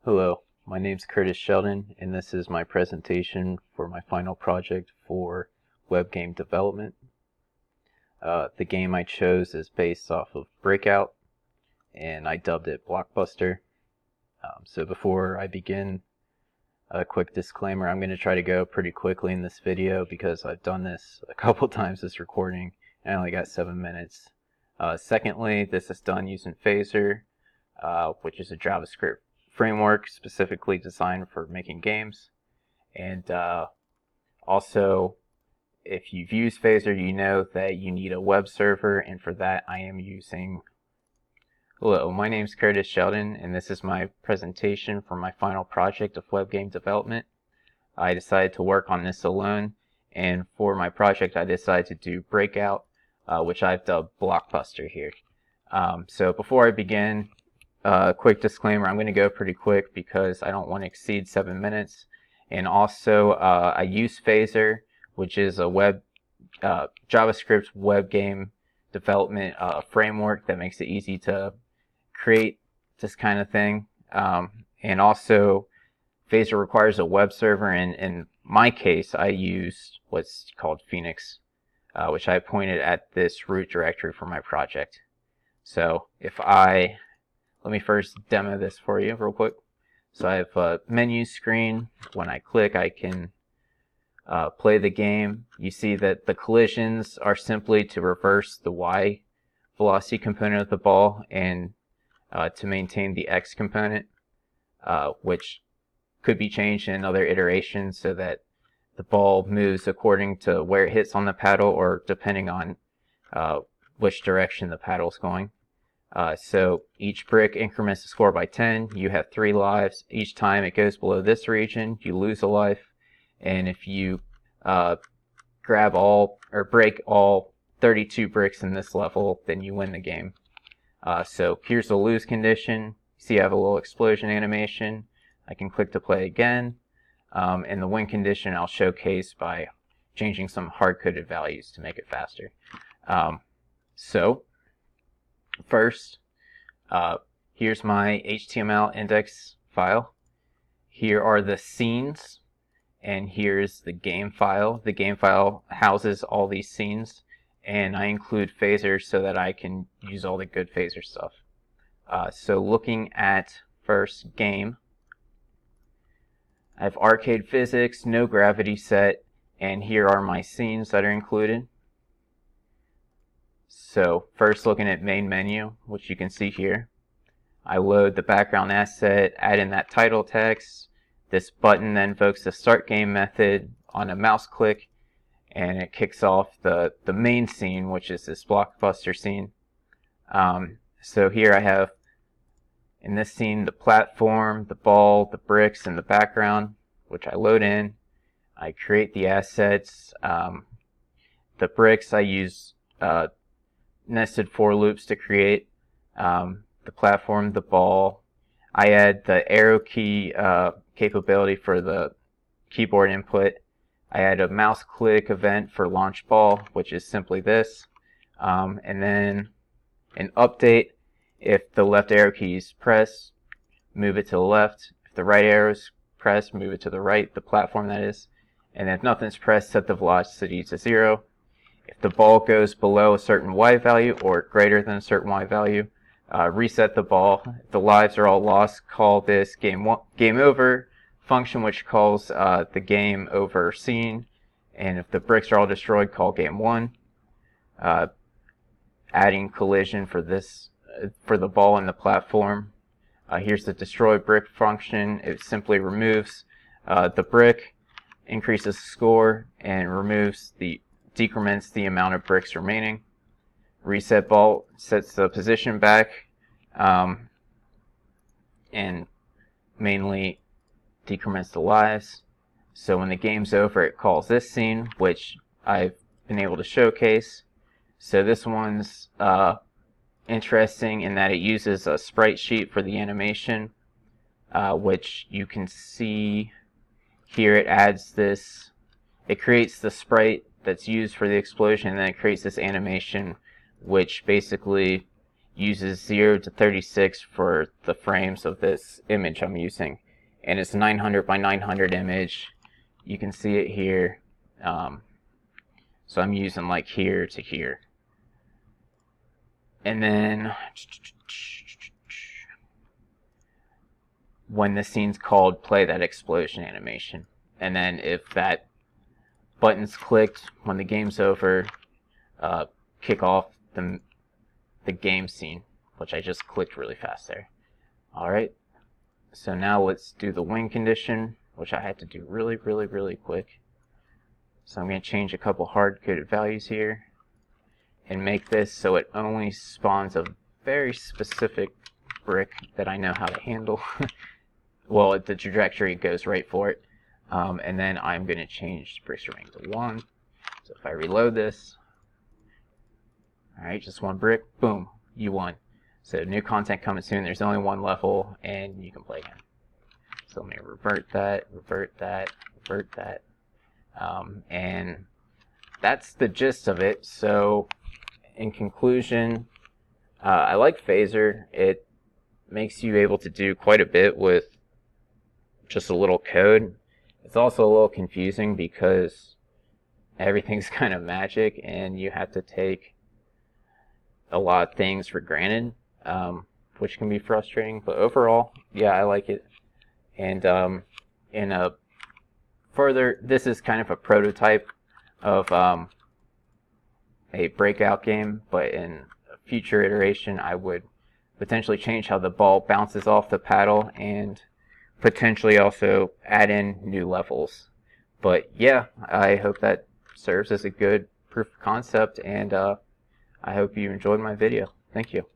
Hello, my name's Curtis Sheldon, and this is my presentation for my final project for web game development. The game I chose is based off of Breakout, and I dubbed it BlockBuster. So before I begin, a quick disclaimer, I'm going to try to go pretty quickly in this video because I've done this a couple times this recording, and I only got 7 minutes. Secondly, this is done using Phaser, which is a JavaScript framework specifically designed for making games. And also, if you've used Phaser, you know that you need a web server, and for that I am using... Hello, my name is Curtis Sheldon, and this is my presentation for my final project of web game development. I decided to work on this alone, and for my project I decided to do Breakout, which I've dubbed BlockBuster here. So before I begin, quick disclaimer, I'm going to go pretty quick because I don't want to exceed 7 minutes. And also, I use Phaser, which is a JavaScript web game development framework that makes it easy to create this kind of thing. And also, Phaser requires a web server, and in my case, I used what's called Phoenix, which I pointed at this root directory for my project. So let me first demo this for you real quick. So I have a menu screen. When I click, I can play the game. You see that the collisions are simply to reverse the Y velocity component of the ball and to maintain the X component, which could be changed in other iterations so that the ball moves according to where it hits on the paddle or depending on which direction the paddle is going. So each brick increments the score by 10. You have 3 lives. Each time it goes below this region, you lose a life. And if you grab all or break all 32 bricks in this level, then you win the game. So here's the lose condition. See, I have a little explosion animation. I can click to play again. And the win condition I'll showcase by changing some hard-coded values to make it faster. So first, here's my HTML index file. Here are the scenes, and here's the game file. The game file houses all these scenes, and I include Phaser so that I can use all the good Phaser stuff. So looking at first game, I have arcade physics, no gravity set, and here are my scenes that are included. So first, looking at main menu, which you can see here, I load the background asset, add in that title text. This button then invokes the start game method on a mouse click, and it kicks off the main scene, which is this BlockBuster scene. So here I have, in this scene, the platform, the ball, the bricks, and the background, which I load in. I create the assets. The bricks I use nested for loops to create. The platform, the ball. I add the arrow key capability for the keyboard input. I add a mouse click event for launch ball, which is simply this. And then an update. If the left arrow key is pressed, move it to the left. If the right arrow is pressed, move it to the right, the platform that is. And if nothing's pressed, set the velocity to 0. If the ball goes below a certain Y value or greater than a certain Y value, reset the ball. If the lives are all lost, call this game over function, which calls the game over scene. And if the bricks are all destroyed, call game 1. Adding collision for this for the ball and the platform. Here's the destroy brick function. It simply removes the brick, increases the score, and decrements the amount of bricks remaining. Reset ball sets the position back, and mainly decrements the lives. So when the game's over, it calls this scene, which I've been able to showcase. So this one's interesting in that it uses a sprite sheet for the animation, which you can see here. It creates the sprite that's used for the explosion, and then it creates this animation which basically uses 0 to 36 for the frames of this image I'm using, and it's a 900 by 900 image. You can see it here. So I'm using like here to here. And then when the scene's called, play that explosion animation. And then if that button's clicked when the game's over, kick off the game scene, which I just clicked really fast there. Alright, so now let's do the win condition, which I had to do really quick. So I'm going to change a couple hard-coded values here and make this so it only spawns a very specific brick that I know how to handle. Well, the trajectory goes right for it. And then I'm going to change bricks rank to 1. So if I reload this, alright, just one brick, boom, you won. So new content coming soon. There's only one level, and you can play again. So let me revert that, and that's the gist of it. So in conclusion, I like Phaser. It makes you able to do quite a bit with just a little code. It's also a little confusing because everything's kind of magic, and you have to take a lot of things for granted, which can be frustrating. But overall, yeah, I like it. And in a further, this is kind of a prototype of a breakout game, but in a future iteration, I would potentially change how the ball bounces off the paddle and potentially also add in new levels. But yeah, I hope that serves as a good proof of concept, and I hope you enjoyed my video. Thank you.